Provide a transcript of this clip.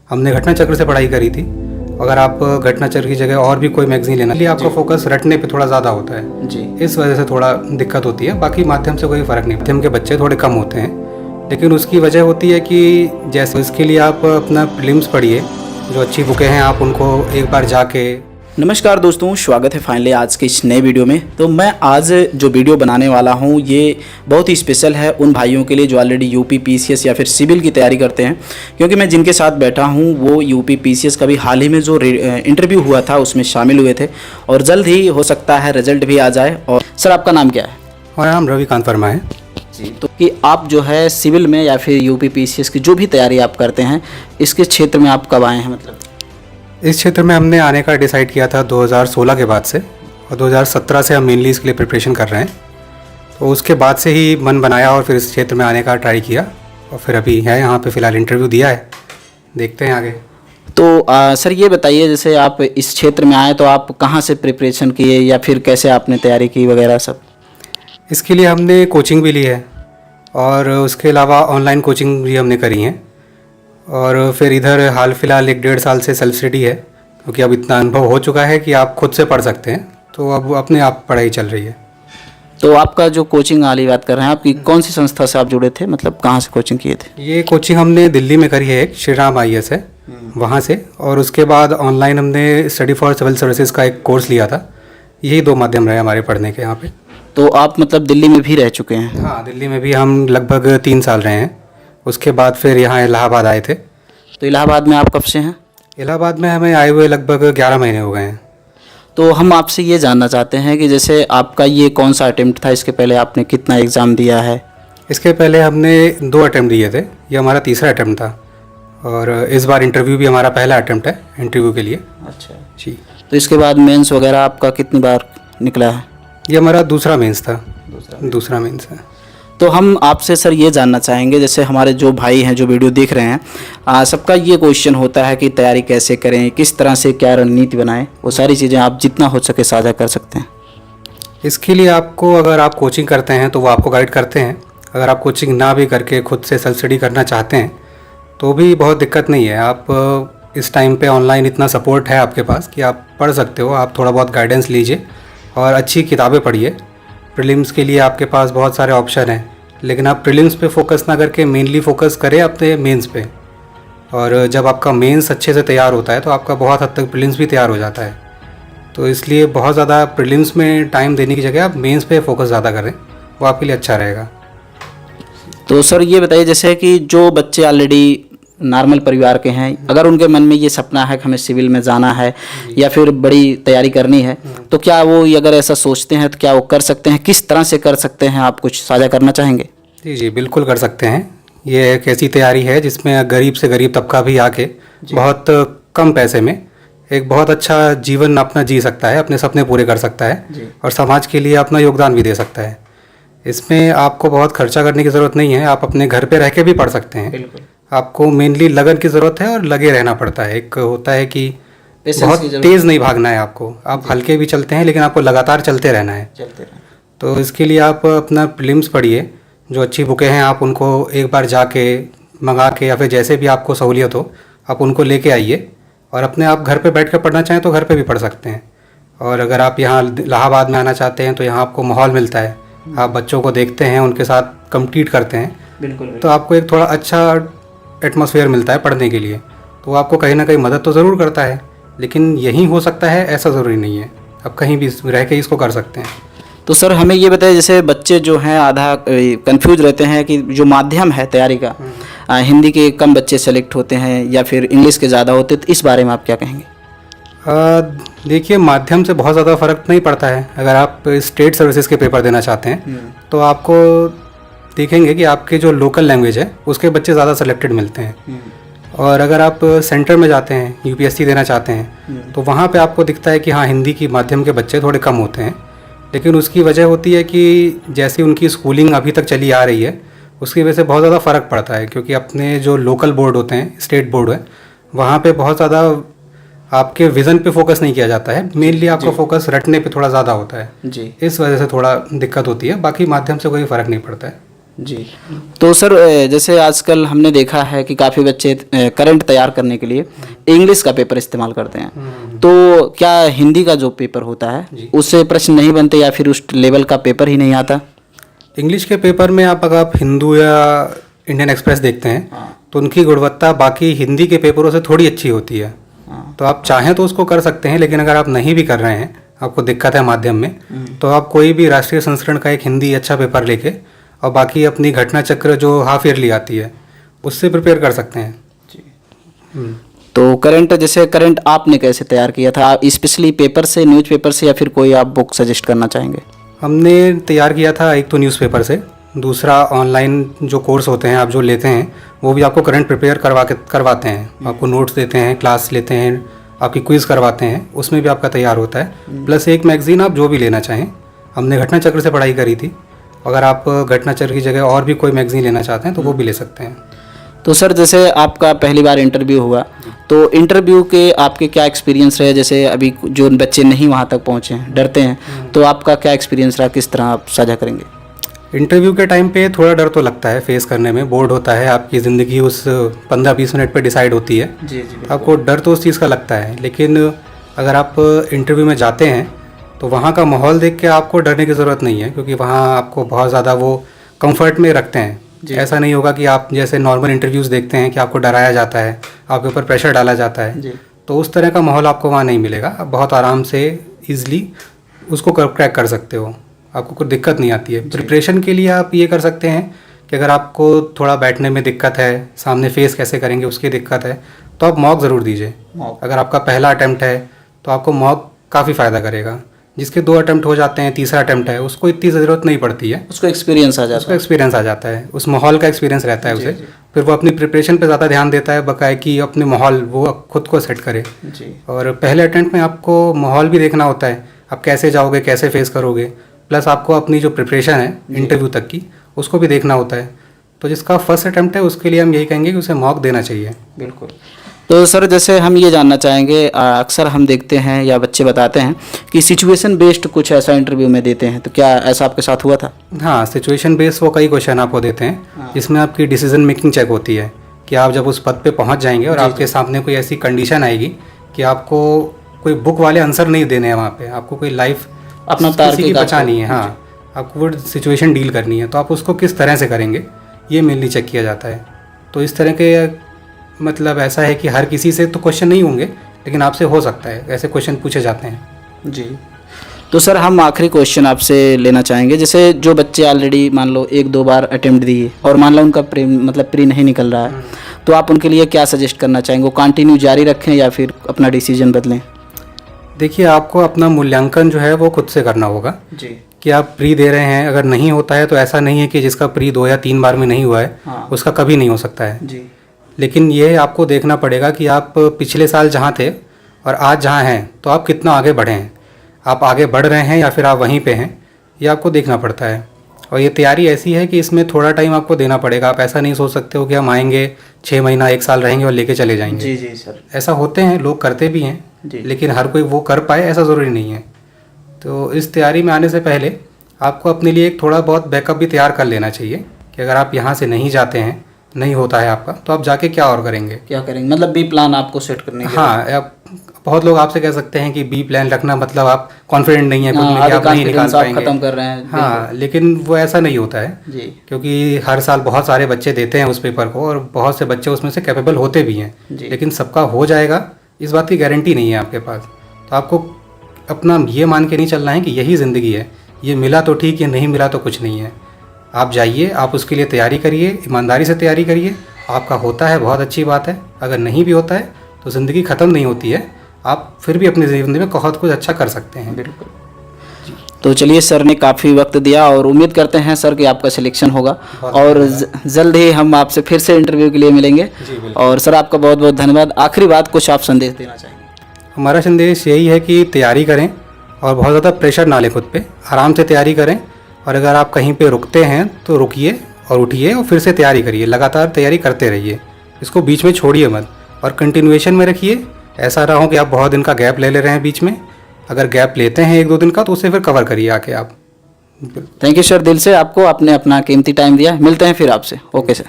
हमने घटना चक्र से पढ़ाई करी थी। अगर आप घटना चक्र की जगह और भी कोई मैगजीन लेना लिए आपका फोकस रटने पे थोड़ा ज़्यादा होता है जी। इस वजह से थोड़ा दिक्कत होती है। बाकी माध्यम से कोई फ़र्क नहीं। माध्यम के बच्चे थोड़े कम होते हैं, लेकिन उसकी वजह होती है कि जैसे इसके लिए आप अपना प्रीलिम्स पढ़िए, जो अच्छी बुकें हैं आप उनको एक बार जाके। नमस्कार दोस्तों, स्वागत है फाइनली आज के इस नए वीडियो में। तो मैं आज जो वीडियो बनाने वाला हूं ये बहुत ही स्पेशल है उन भाइयों के लिए जो ऑलरेडी यूपी पीसीएस या फिर सिविल की तैयारी करते हैं, क्योंकि मैं जिनके साथ बैठा हूं वो यूपी पीसीएस का भी हाल ही में जो इंटरव्यू हुआ था उसमें शामिल हुए थे और जल्द ही हो सकता है रिजल्ट भी आ जाए। और सर, आपका नाम क्या है? हमारा नाम रविकांत वर्मा है जी। तो कि आप जो है सिविल में या फिर यूपी पीसीएस की जो भी तैयारी आप करते हैं, इसके क्षेत्र में आप कब आए हैं? मतलब इस क्षेत्र में हमने आने का डिसाइड किया था 2016 के बाद से, और 2017 से हम मेनली इसके लिए प्रिपरेशन कर रहे हैं। तो उसके बाद से ही मन बनाया और फिर इस क्षेत्र में आने का ट्राई किया और फिर अभी है यहाँ पे फ़िलहाल इंटरव्यू दिया है, देखते हैं आगे। तो सर ये बताइए, जैसे आप इस क्षेत्र में आए तो आप कहाँ से प्रिपरेशन किए या फिर कैसे आपने तैयारी की वगैरह सब? इसके लिए हमने कोचिंग भी ली है और उसके अलावा ऑनलाइन कोचिंग भी हमने करी है, और फिर इधर हाल फिलहाल 1-1.5 साल से सेल्फ स्टडी है, क्योंकि अब इतना अनुभव हो चुका है कि आप खुद से पढ़ सकते हैं, तो अब अपने आप पढ़ाई चल रही है। तो आपका जो कोचिंग वाली बात कर रहे हैं, आपकी कौन सी संस्था से आप जुड़े थे? मतलब कहाँ से कोचिंग किए थे? ये कोचिंग हमने दिल्ली में करी है, एक श्री राम IAS है वहाँ से, और उसके बाद ऑनलाइन हमने स्टडी फॉर सिविल सर्विसेज का एक कोर्स लिया था। यही 2 माध्यम रहे हमारे पढ़ने के यहाँ पे। तो आप मतलब दिल्ली में भी रह चुके हैं? हाँ, दिल्ली में भी हम लगभग 3 साल रहे हैं। उसके बाद फिर यहाँ इलाहाबाद आए थे। तो इलाहाबाद में आप कब से हैं? इलाहाबाद में हमें आए हुए लगभग 11 महीने हो गए हैं। तो हम आपसे ये जानना चाहते हैं कि जैसे आपका ये कौन सा अटेम्प्ट था, इसके पहले आपने कितना एग्ज़ाम दिया है? इसके पहले हमने 2 अटेम्प्ट दिए थे, ये हमारा तीसरा अटेम्प्ट था, और इस बार इंटरव्यू भी हमारा पहला अटेम्प्ट है इंटरव्यू के लिए। अच्छा जी। तो इसके बाद मेंस वगैरह आपका कितनी बार निकला है? ये हमारा दूसरा मेंस था। दूसरा मेंस है। तो हम आपसे सर ये जानना चाहेंगे, जैसे हमारे जो भाई हैं जो वीडियो देख रहे हैं, सबका ये क्वेश्चन होता है कि तैयारी कैसे करें, किस तरह से क्या रणनीति बनाएं, वो सारी चीज़ें आप जितना हो सके साझा कर सकते हैं। इसके लिए आपको, अगर आप कोचिंग करते हैं तो वो आपको गाइड करते हैं। अगर आप कोचिंग ना भी करके खुद से सेल्फ स्टडी करना चाहते हैं तो भी बहुत दिक्कत नहीं है। आप इस टाइम पे ऑनलाइन इतना सपोर्ट है आपके पास कि आप पढ़ सकते हो। आप थोड़ा बहुत गाइडेंस लीजिए और अच्छी किताबें पढ़िए। प्रीलिम्स के लिए आपके पास बहुत सारे ऑप्शन हैं, लेकिन आप प्रीलिम्स पे फोकस ना करके मेनली फोकस करें अपने मेंस पे। और जब आपका मेंस अच्छे से तैयार होता है तो आपका बहुत हद तक प्रीलिम्स भी तैयार हो जाता है। तो इसलिए बहुत ज़्यादा प्रीलिम्स में टाइम देने की जगह आप मेंस पे फोकस ज़्यादा करें, वो आपके लिए अच्छा रहेगा। तो सर ये बताइए, जैसे कि जो बच्चे ऑलरेडी नॉर्मल परिवार के हैं, अगर उनके मन में ये सपना है कि हमें सिविल में जाना है या फिर बड़ी तैयारी करनी है, तो क्या वो अगर ऐसा सोचते हैं तो क्या वो कर सकते हैं? किस तरह से कर सकते हैं? आप कुछ साझा करना चाहेंगे? जी जी, बिल्कुल कर सकते हैं। ये एक ऐसी तैयारी है जिसमें गरीब से गरीब तबका भी आके बहुत कम पैसे में एक बहुत अच्छा जीवन अपना जी सकता है, अपने सपने पूरे कर सकता है और समाज के लिए अपना योगदान भी दे सकता है। इसमें आपको बहुत खर्चा करने की ज़रूरत नहीं है, आप अपने घर पे रह के भी पढ़ सकते हैं। आपको मेनली लगन की ज़रूरत है और लगे रहना पड़ता है। एक होता है कि बहुत तेज़ नहीं भागना है आपको, आप हल्के भी चलते हैं लेकिन आपको लगातार चलते रहना है। तो इसके लिए आप अपना प्रीलिम्स पढ़िए, जो अच्छी बुकें हैं आप उनको एक बार जाके मंगा के या फिर जैसे भी आपको सहूलियत हो आप उनको लेके आइए, और अपने आप घर पे बैठ कर पढ़ना चाहें तो घर पे भी पढ़ सकते हैं। और अगर आप यहाँ इलाहाबाद में आना चाहते हैं तो यहाँ आपको माहौल मिलता है, आप बच्चों को देखते हैं, उनके साथ कम्पीट करते हैं। बिल्कुल। तो आपको एक थोड़ा अच्छा एटमॉस्फेयर मिलता है पढ़ने के लिए, तो वो आपको कहीं ना कहीं मदद तो ज़रूर करता है, लेकिन यहीं हो सकता है ऐसा ज़रूरी नहीं है। आप कहीं भी रह के इसको कर सकते हैं। तो सर हमें ये बताइए, जैसे बच्चे जो हैं आधा कंफ्यूज रहते हैं कि जो माध्यम है तैयारी का, हिंदी के कम बच्चे सेलेक्ट होते हैं या फिर इंग्लिश के ज़्यादा होते हैं, तो इस बारे में आप क्या कहेंगे? देखिए, माध्यम से बहुत ज़्यादा फ़र्क नहीं पड़ता है। अगर आप स्टेट सर्विसेज के पेपर देना चाहते हैं तो आपको देखेंगे कि आपके जो लोकल लैंग्वेज है उसके बच्चे ज़्यादा सेलेक्टेड मिलते हैं। और अगर आप सेंटर में जाते हैं, UPSC देना चाहते हैं, तो वहाँ पे आपको दिखता है कि हाँ, हिंदी की माध्यम के बच्चे थोड़े कम होते हैं। लेकिन उसकी वजह होती है कि जैसी उनकी स्कूलिंग अभी तक चली आ रही है उसकी वजह से बहुत ज़्यादा फ़र्क पड़ता है, क्योंकि अपने जो लोकल बोर्ड होते हैं, स्टेट बोर्ड है, वहाँ पे बहुत ज़्यादा आपके विज़न पे फोकस नहीं किया जाता है। मेनली आपका फोकस रटने पे थोड़ा ज़्यादा होता है जी। इस वजह से थोड़ा दिक्कत होती है, बाकी माध्यम से कोई फ़र्क नहीं पड़ता है। जी। तो सर जैसे आजकल हमने देखा है कि काफ़ी बच्चे करंट तैयार करने के लिए इंग्लिश का पेपर इस्तेमाल करते हैं, तो क्या हिंदी का जो पेपर होता है उससे प्रश्न नहीं बनते या फिर उस लेवल का पेपर ही नहीं आता? इंग्लिश के पेपर में अगर आप हिंदू या इंडियन एक्सप्रेस देखते हैं तो उनकी गुणवत्ता बाकी हिंदी के पेपरों से थोड़ी अच्छी होती है। तो आप चाहें तो उसको कर सकते हैं, लेकिन अगर आप नहीं भी कर रहे हैं, आपको दिक्कत है माध्यम में, तो आप कोई भी राष्ट्रीय संस्करण का एक हिंदी अच्छा पेपर लेके और बाकी अपनी घटना चक्र जो हाफ ईयरली आती है उससे प्रिपेयर कर सकते हैं। तो करंट, जैसे करंट आपने कैसे तैयार किया था? आप स्पेशली पेपर से, न्यूज़पेपर से, या फिर कोई आप बुक सजेस्ट करना चाहेंगे? हमने तैयार किया था एक तो न्यूज़पेपर से, दूसरा ऑनलाइन जो कोर्स होते हैं आप जो लेते हैं वो भी आपको करंट प्रिपेयर करवाते हैं, आपको नोट्स देते हैं, क्लास लेते हैं, आपकी क्विज़ करवाते हैं, उसमें भी आपका तैयार होता है। प्लस एक मैगज़ीन आप जो भी लेना चाहें, हमने घटना चक्र से पढ़ाई करी थी, अगर आप घटना चक्र की जगह और भी कोई मैगज़ीन लेना चाहते हैं तो वो भी ले सकते हैं। तो सर जैसे आपका पहली बार इंटरव्यू हुआ, तो इंटरव्यू के आपके क्या एक्सपीरियंस रहे? जैसे अभी जो बच्चे नहीं वहाँ तक पहुँचे हैं, डरते हैं, तो आपका क्या एक्सपीरियंस रहा, किस तरह आप साझा करेंगे? इंटरव्यू के टाइम पे थोड़ा डर तो लगता है, फेस करने में बोर्ड होता है, आपकी ज़िंदगी उस 15-20 मिनट पे डिसाइड होती है। जी। आपको डर तो उस चीज़ का लगता है, लेकिन अगर आप इंटरव्यू में जाते हैं तो वहाँ का माहौल देख के आपको डरने की ज़रूरत नहीं है, क्योंकि वहाँ आपको बहुत ज़्यादा वो कंफर्ट में रखते हैं। ऐसा नहीं होगा कि आप जैसे नॉर्मल इंटरव्यूज़ देखते हैं कि आपको डराया जाता है, आपके ऊपर प्रेशर डाला जाता है, तो उस तरह का माहौल आपको वहाँ नहीं मिलेगा। आप बहुत आराम से ईज़िली उसको क्रैक कर सकते हो, आपको कोई दिक्कत नहीं आती है। प्रिपरेशन के लिए आप ये कर सकते हैं कि अगर आपको थोड़ा बैठने में दिक्कत है, सामने फेस कैसे करेंगे उसकी दिक्कत है, तो आप मॉक ज़रूर दीजिए। अगर आपका पहला अटैम्प्ट है तो आपको मॉक काफ़ी फ़ायदा करेगा। जिसके 2 अटैम्प्ट हो जाते हैं, तीसरा अटैम्प्ट है, उसको इतनी ज़रूरत नहीं पड़ती है, उसको एक्सपीरियंस आ जाता है, उस माहौल का एक्सपीरियंस रहता है उसे। फिर वो अपनी प्रिपरेशन पे ज़्यादा ध्यान देता है, बकाए कि अपने माहौल वो खुद को सेट करे। और पहले अटैम्प्ट में आपको माहौल भी देखना होता है, आप कैसे जाओगे, कैसे फेस करोगे, प्लस आपको अपनी जो प्रिपरेशन है इंटरव्यू तक की उसको भी देखना होता है। तो जिसका फर्स्ट अटैम्प्ट है उसके लिए हम यही कहेंगे कि उसे मॉक देना चाहिए। बिल्कुल। तो सर जैसे हम ये जानना चाहेंगे, अक्सर हम देखते हैं या बच्चे बताते हैं कि सिचुएशन बेस्ड कुछ ऐसा इंटरव्यू में देते हैं, तो क्या ऐसा आपके साथ हुआ था? हाँ, सिचुएशन बेस्ड वो कई क्वेश्चन आपको देते हैं जिसमें आपकी डिसीजन मेकिंग चेक होती है कि आप जब उस पद पे पहुंच जाएंगे और आपके सामने कोई ऐसी कंडीशन आएगी कि आपको कोई बुक वाले आंसर नहीं देने हैं, वहाँ पे आपको कोई लाइफ अपना की बचानी है। हाँ, आपको वो सिचुएशन डील करनी है, तो आप उसको किस तरह से करेंगे ये मेनली चेक किया जाता है। तो इस तरह के मतलब ऐसा है कि हर किसी से तो क्वेश्चन नहीं होंगे, लेकिन आपसे हो सकता है ऐसे क्वेश्चन पूछे जाते हैं। जी। तो सर हम आखिरी क्वेश्चन आपसे लेना चाहेंगे, जैसे जो बच्चे ऑलरेडी मान लो 1-2 बार अटेम्प्ट दिए और मान लो उनका प्री नहीं निकल रहा है, तो आप उनके लिए क्या सजेस्ट करना चाहेंगे? वो कंटिन्यू जारी रखें या फिर अपना डिसीजन बदलें? देखिए, आपको अपना मूल्यांकन जो है वो खुद से करना होगा जी, कि आप प्री दे रहे हैं। अगर नहीं होता है तो ऐसा नहीं है कि जिसका प्री 2 या 3 बार में नहीं हुआ है उसका कभी नहीं हो सकता है जी। लेकिन ये आपको देखना पड़ेगा कि आप पिछले साल जहाँ थे और आज जहाँ हैं तो आप कितना आगे बढ़े हैं। आप आगे बढ़ रहे हैं या फिर आप वहीं पे हैं, ये आपको देखना पड़ता है। और ये तैयारी ऐसी है कि इसमें थोड़ा टाइम आपको देना पड़ेगा। आप ऐसा नहीं सोच सकते हो कि हम आएंगे 6 महीना 1 साल रहेंगे और लेके चले जाएंगे। जी जी सर, ऐसा होते हैं, लोग करते भी हैं, लेकिन हर कोई वो कर पाए ऐसा ज़रूरी नहीं है। तो इस तैयारी में आने से पहले आपको अपने लिए एक थोड़ा बहुत बैकअप भी तैयार कर लेना चाहिए कि अगर आप यहाँ से नहीं जाते हैं, नहीं होता है आपका, तो आप जाके क्या और करेंगे, मतलब बी प्लान आपको सेट करने के। हाँ, बहुत लोग आपसे कह सकते हैं कि बी प्लान रखना मतलब आप कॉन्फिडेंट नहीं है खुद में कि आप नहीं निकाल पाएंगे, खत्म कर रहे हैं। हाँ, लेकिन वो ऐसा नहीं होता है जी, क्योंकि हर साल बहुत सारे बच्चे देते हैं उस पेपर को और बहुत से बच्चे उसमें से कैपेबल होते भी हैं, लेकिन सबका हो जाएगा इस बात की गारंटी नहीं है आपके पास। तो आपको अपना ये मान के नहीं चलना है कि यही ज़िंदगी है, ये मिला तो ठीक, ये नहीं मिला तो कुछ नहीं है। आप जाइए, आप उसके लिए तैयारी करिए, ईमानदारी से तैयारी करिए। आपका होता है बहुत अच्छी बात है, अगर नहीं भी होता है तो ज़िंदगी ख़त्म नहीं होती है, आप फिर भी अपनी ज़िंदगी में बहुत कुछ अच्छा कर सकते हैं। बिल्कुल। तो चलिए, सर ने काफ़ी वक्त दिया और उम्मीद करते हैं सर कि आपका सिलेक्शन होगा और जल्द ही हम आपसे फिर से इंटरव्यू के लिए मिलेंगे। और सर आपका बहुत बहुत धन्यवाद। आखिरी बात, कुछ आप संदेश देना चाहेंगे? हमारा संदेश यही है कि तैयारी करें और बहुत ज़्यादा प्रेशर ना लें खुद पे, आराम से तैयारी करें। और अगर आप कहीं पे रुकते हैं तो रुकिए और उठिए और फिर से तैयारी करिए। लगातार तैयारी करते रहिए, इसको बीच में छोड़िए मत और कंटिन्यूएशन में रखिए। ऐसा ना हो कि आप बहुत दिन का गैप ले रहे हैं बीच में। अगर गैप लेते हैं 1-2 दिन का तो उसे फिर कवर करिए आके आप। थैंक यू सर, दिल से आपको आपने अपना कीमती टाइम दिया। मिलते हैं फिर आपसे। Okay sir.